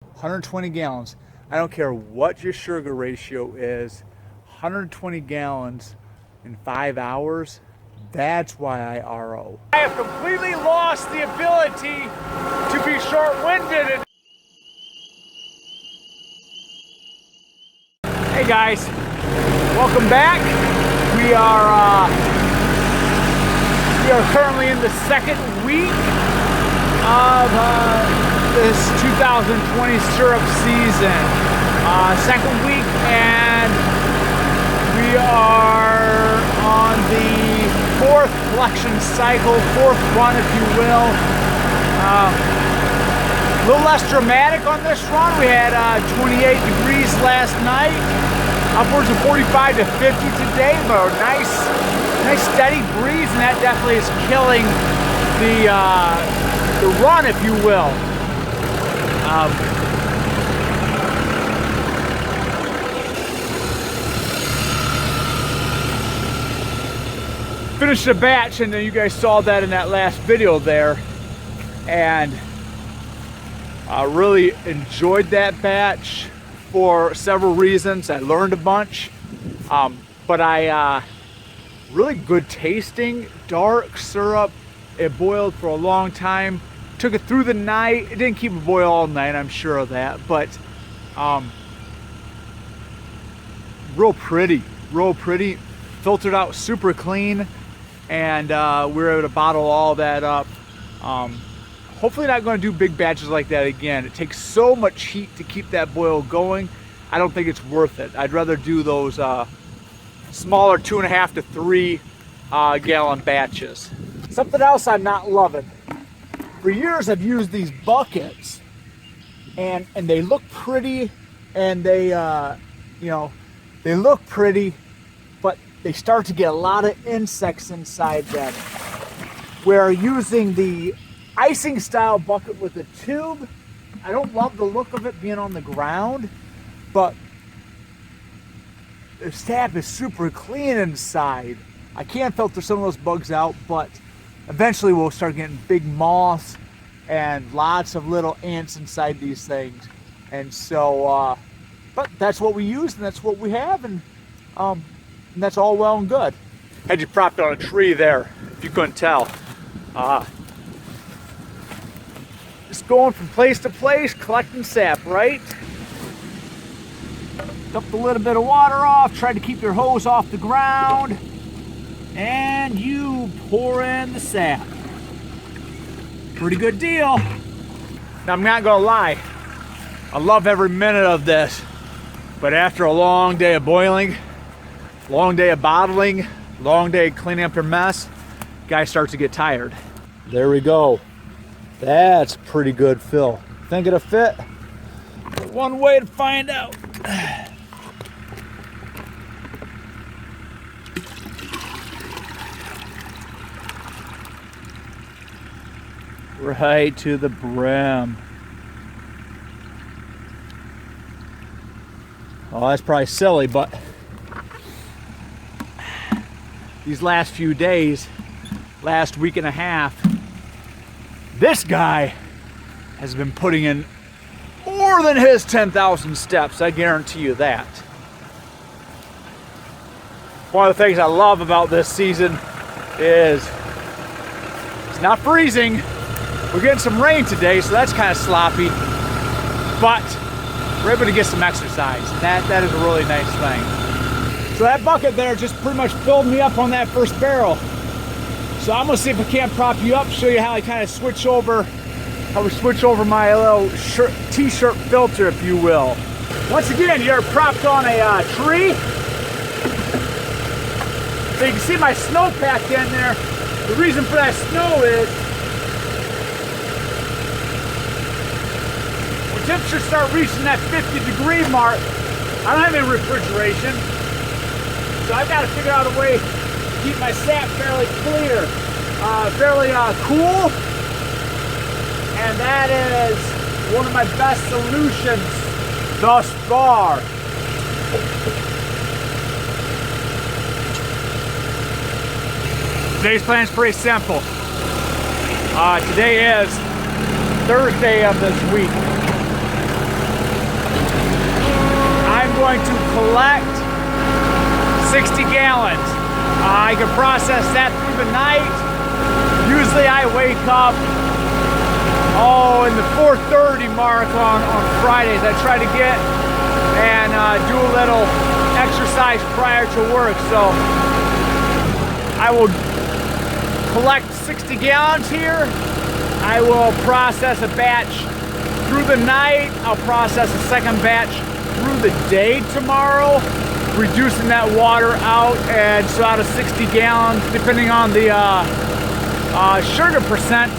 120 gallons. I don't care what your sugar ratio is, 120 gallons in 5 hours, that's why I RO. I have completely lost the ability to be short-winded. Hey guys, welcome back. We are currently in the second week of this 2020 syrup season. Second week, and we are on the fourth collection cycle, fourth run, if you will. A little less dramatic on this run. We had 28 degrees last night, upwards of 45 to 50 today, but a nice steady breeze, and that definitely is killing the run, if you will. Finished a batch, and you guys saw that in that last video there, and I really enjoyed that batch for several reasons. I learned a bunch, but really good tasting, dark syrup. It boiled for a long time. Took it through the night. It didn't keep it boil all night, I'm sure of that, but real pretty. Filtered out super clean, and we were able to bottle all that up. Hopefully not going to do big batches like that again. It takes so much heat to keep that boil going. I don't think it's worth it. I'd rather do those smaller 2.5 to 3 gallon batches. Something else I'm not loving. For years I've used these buckets, and they look pretty, and they they look pretty, but they start to get a lot of insects inside them. Where using the icing style bucket with a tube, I don't love the look of it being on the ground, but the sap is super clean inside. I can filter some of those bugs out, but eventually we'll start getting big moths and lots of little ants inside these things. And so, but that's what we use, and that's what we have, and that's all well and good. Had you propped on a tree there, if you couldn't tell. Just going from place to place, collecting sap, right? Dumped a little bit of water off, tried to keep your hose off the ground, and you pour in the sap. Pretty good deal. Now, I'm not gonna lie, I love every minute of this, but after a long day of boiling, long day of bottling, long day of cleaning up your mess, guy starts to get tired. There we go. That's pretty good fill. Think it'll fit? One way to find out. Right to the brim. Oh, that's probably silly, but these last few days, last week and a half, this guy has been putting in more than his 10,000 steps, I guarantee you that. One of the things I love about this season is it's not freezing. We're getting some rain today, so that's kind of sloppy, but we're able to get some exercise. That is a really nice thing. So that bucket there just pretty much filled me up on that first barrel. So I'm gonna see if I can't prop you up, show you how I kind of switch over, how we switch over my little t-shirt filter, if you will. Once again, you're propped on a tree. So you can see my snow pack in there. The reason for that snow is when temperatures start reaching that 50-degree mark, I don't have any refrigeration. So I've got to figure out a way to keep my sap fairly clear, fairly cool. And that is one of my best solutions thus far. Today's plan is pretty simple. Today is Thursday of this week. collect 60 gallons. I can process that through the night. Usually I wake up in the 4:30 mark on Fridays. I try to get and do a little exercise prior to work. So I will collect 60 gallons here. I will process a batch through the night. I'll process a second batch through the day tomorrow, reducing that water out. And so out of 60 gallons, depending on the sugar percent,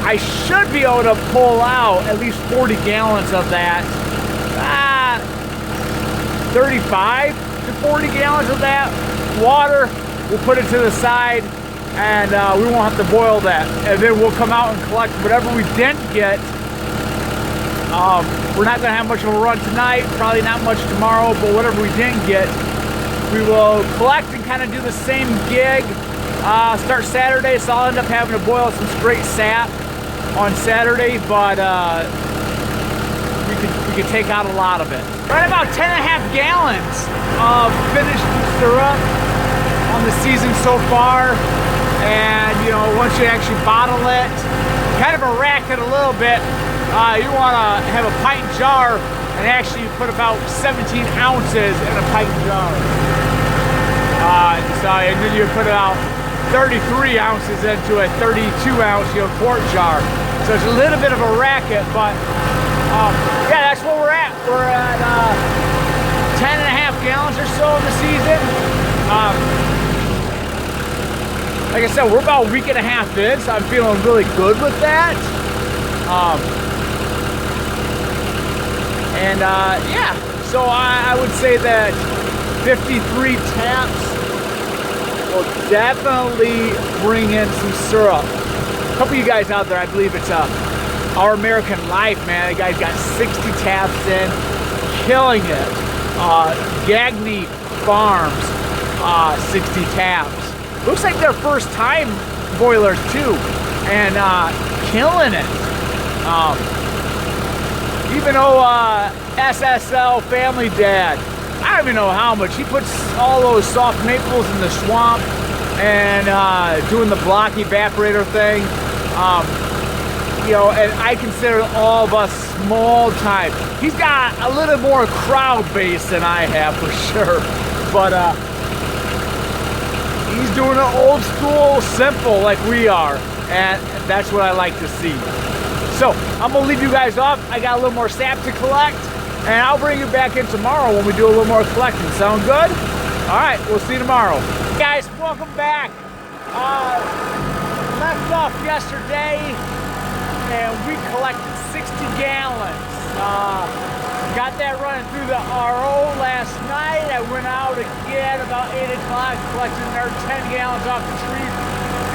I should be able to pull out at least 40 gallons of that. 35 to 40 gallons of that water. We'll put it to the side, and we won't have to boil that. And then we'll come out and collect whatever we didn't get. We're not going to have much of a run tonight, probably not much tomorrow, but whatever we didn't get, we will collect and kind of do the same gig. Start Saturday, so I'll end up having to boil some straight sap on Saturday, but we could take out a lot of it. Right about 10.5 gallons of finished syrup on the season so far. And you know, once you actually bottle it, kind of a racket a little bit. You want to have a pint jar and actually put about 17 ounces in a pint jar. And then you put about 33 ounces into a 32 ounce quart jar. So it's a little bit of a racket, but yeah, that's where we're at. We're at 10.5 gallons or so in the season. Like I said, we're about a week and a half in, so I'm feeling really good with that. Yeah, so I would say that 53 taps will definitely bring in some syrup. A couple of you guys out there, I believe it's Our American Life, man. The guy's got 60 taps in, killing it. Gagney Farms, 60 taps. Looks like their first time boilers too, and killing it. Even though SSL Family Dad, I don't even know how much. He puts all those soft maples in the swamp and doing the block evaporator thing. You know, and I consider all of us small time. He's got a little more crowd base than I have for sure. But he's doing it old school, simple like we are. And that's what I like to see. So I'm gonna leave you guys off. I got a little more sap to collect, and I'll bring you back in tomorrow when we do a little more collecting. Sound good? All right, we'll see you tomorrow. Guys, welcome back. Left off yesterday, and we collected 60 gallons. Got that running through the RO last night. I went out again about 8 o'clock, collected another 10 gallons off the tree,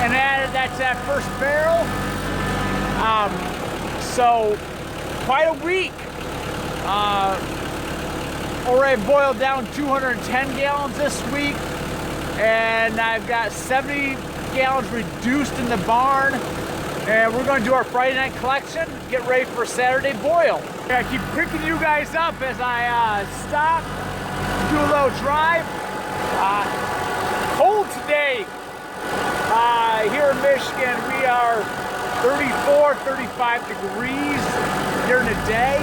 and added that to that first barrel. So quite a week. Already boiled down 210 gallons this week, and I've got 70 gallons reduced in the barn. And we're going to do our Friday night collection, get ready for Saturday boil. I keep picking you guys up as I stop, do a little drive. Cold today. Here in Michigan, we are 34, 35 degrees during the day.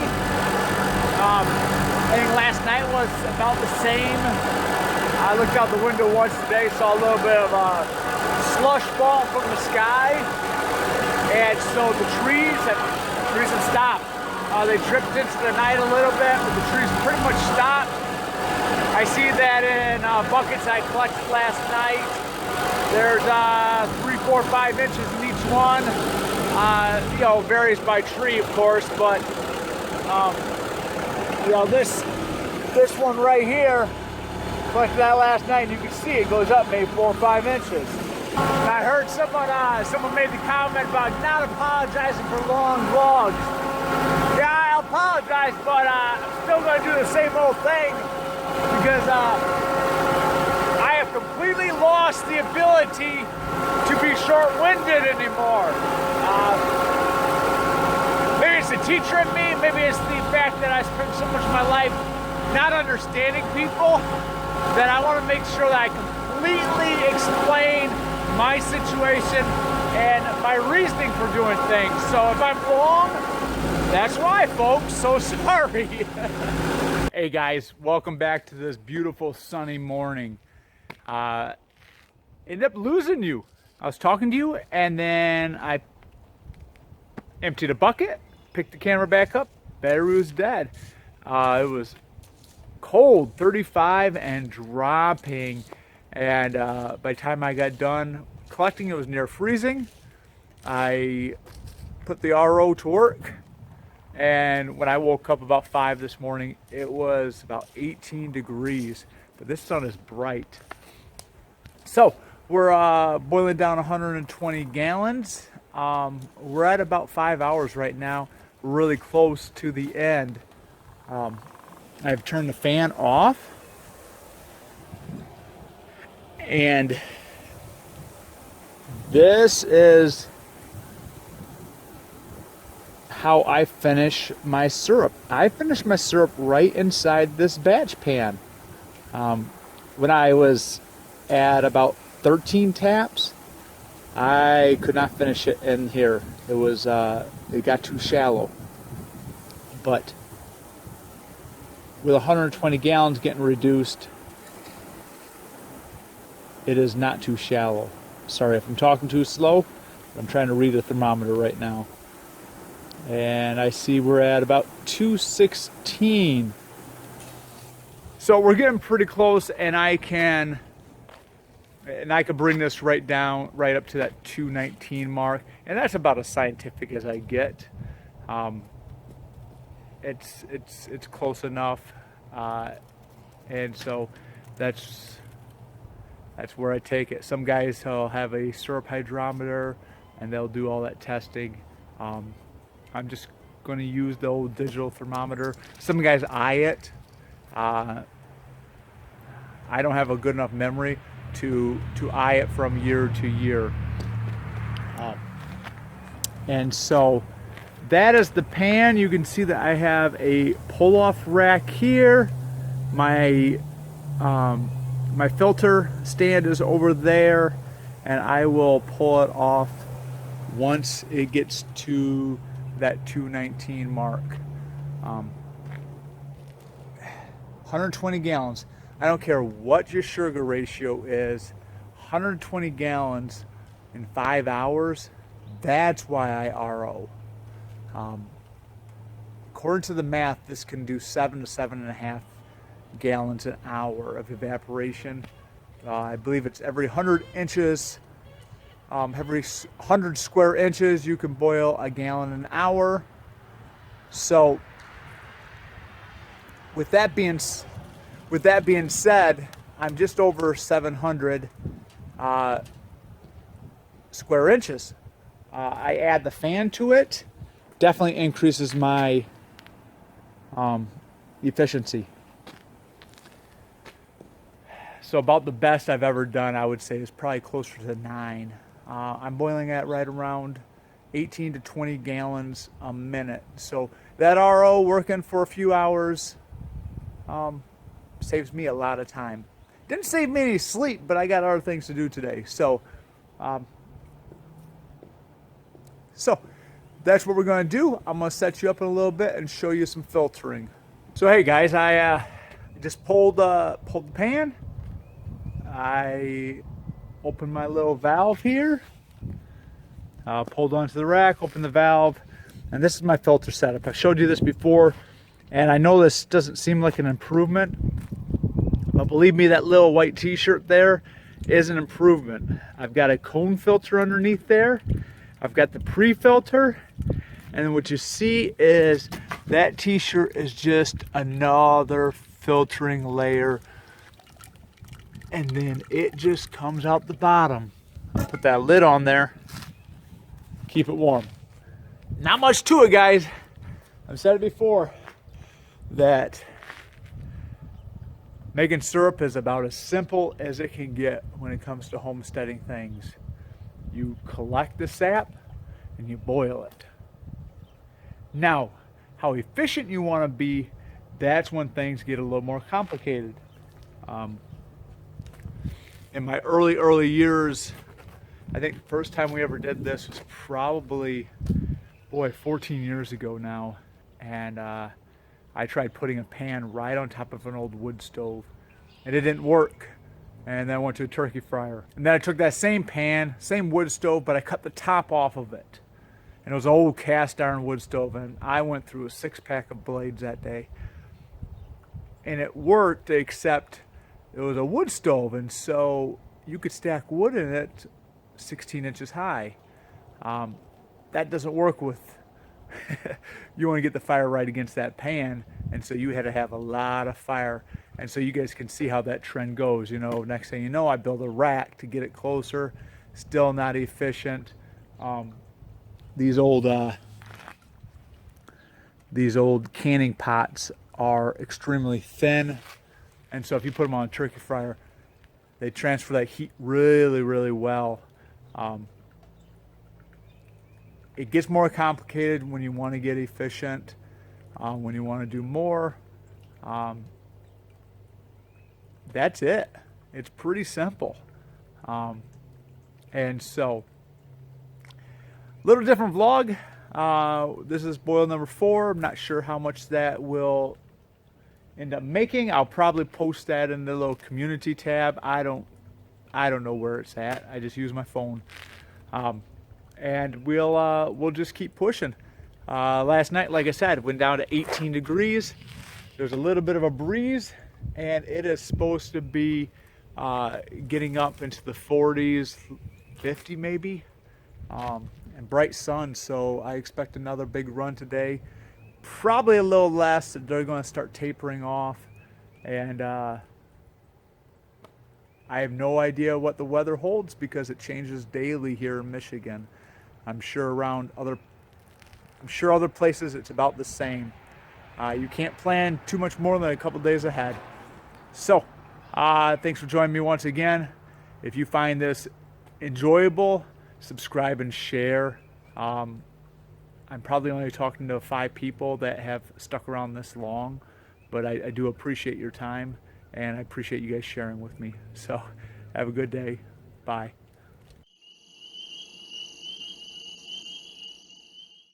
I think last night was about the same. I looked out the window once today, saw a little bit of slush fall from the sky. And so the trees have stopped. They dripped into the night a little bit, but the trees pretty much stopped. I see that in buckets I collected last night. There's 3, 4, 5 inches in each one. You know, varies by tree, of course, but you know, this one right here, collected that last night, and you can see it goes up maybe 4 or 5 inches. And I heard someone made the comment about not apologizing for long vlogs. Yeah, I apologize, but I'm still going to do the same old thing because I have completely lost the ability to be short-winded anymore. Maybe it's the teacher in me, maybe it's the fact that I spent so much of my life not understanding people, then I want to make sure that I completely explain my situation and my reasoning for doing things. So if I'm wrong, that's why, folks. So sorry. Hey guys, welcome back to this beautiful sunny morning. Ended up losing you. I was talking to you and then I emptied a bucket, picked the camera back up, battery was dead. It was cold, 35 and dropping, and by the time I got done collecting, it was near freezing. I put the RO to work, and when I woke up about 5 this morning, it was about 18 degrees, but this sun is bright. So we're boiling down 120 gallons. We're at about 5 hours right now, really close to the end. I've turned the fan off, and this is how I finish my syrup. I finish my syrup right inside this batch pan. When I was at about 13 taps, I could not finish it in here. It was it got too shallow. But with 120 gallons getting reduced, it is not too shallow. Sorry if I'm talking too slow. I'm trying to read a thermometer right now. And I see we're at about 216. So we're getting pretty close, and I can bring this right down, right up to that 219 mark. And that's about as scientific as I get. It's close enough, and so that's where I take it. Some guys will have a syrup hydrometer and they'll do all that testing. I'm just going to use the old digital thermometer. Some guys eye it. I don't have a good enough memory to eye it from year to year, and so that is the pan. You can see that I have a pull-off rack here. My filter stand is over there, and I will pull it off once it gets to that 219 mark. 120 gallons. I don't care what your sugar ratio is. 120 gallons in 5 hours. That's why I RO. According to the math, this can do 7 to 7.5 gallons an hour of evaporation. I believe it's every 100 inches, every 100 square inches, you can boil a gallon an hour. So, with that being said, I'm just over 700 square inches. I add the fan to it. Definitely increases my efficiency. So about the best I've ever done, I would say, is probably closer to 9. I'm boiling at right around 18 to 20 gallons a minute. So that RO working for a few hours saves me a lot of time. Didn't save me any sleep, but I got other things to do today. So that's what we're going to do. I'm going to set you up in a little bit and show you some filtering. So hey guys, I just pulled the pan. I opened my little valve here. Pulled onto the rack, opened the valve, and this is my filter setup. I showed you this before, and I know this doesn't seem like an improvement, but believe me, that little white t-shirt there is an improvement. I've got a cone filter underneath there. I've got the pre-filter, and then what you see is that t-shirt is just another filtering layer, and then it just comes out the bottom. I'll put that lid on there, keep it warm. Not much to it, guys. I've said it before that making syrup is about as simple as it can get when it comes to homesteading things. You collect the sap and you boil it. Now, how efficient you want to be that's when things get a little more complicated. In my early years, I think the first time we ever did this was probably, boy, 14 years ago now. And I tried putting a pan right on top of an old wood stove, and it didn't work. And then I went to a turkey fryer. And then I took that same pan, same wood stove, but I cut the top off of it. And it was an old cast iron wood stove, and I went through a 6-pack of blades that day. And it worked, except it was a wood stove, and so you could stack wood in it 16 inches high. That doesn't work with, you want to get the fire right against that pan, and so you had to have a lot of fire. And so you guys can see how that trend goes. You know, next thing you know, I build a rack to get it closer. Still not efficient. These old canning pots are extremely thin, and so if you put them on a turkey fryer, they transfer that heat really, really well. It gets more complicated when you want to get efficient, when you want to do more. That's it. It's pretty simple. And so, little different vlog. This is boil number 4. I'm not sure how much that will end up making. I'll probably post that in the little community tab. I don't know where it's at. I just use my phone. And we'll just keep pushing. Last night, like I said, went down to 18 degrees. There's a little bit of a breeze, and it is supposed to be getting up into the 40s, 50 maybe, and bright sun. So I expect another big run today. Probably a little less. They're going to start tapering off, and I have no idea what the weather holds because it changes daily here in Michigan. I'm sure other places it's about the same. You can't plan too much more than a couple days ahead. So, thanks for joining me once again. If you find this enjoyable, subscribe and share. I'm probably only talking to 5 people that have stuck around this long, but I do appreciate your time, and I appreciate you guys sharing with me. So, have a good day. Bye.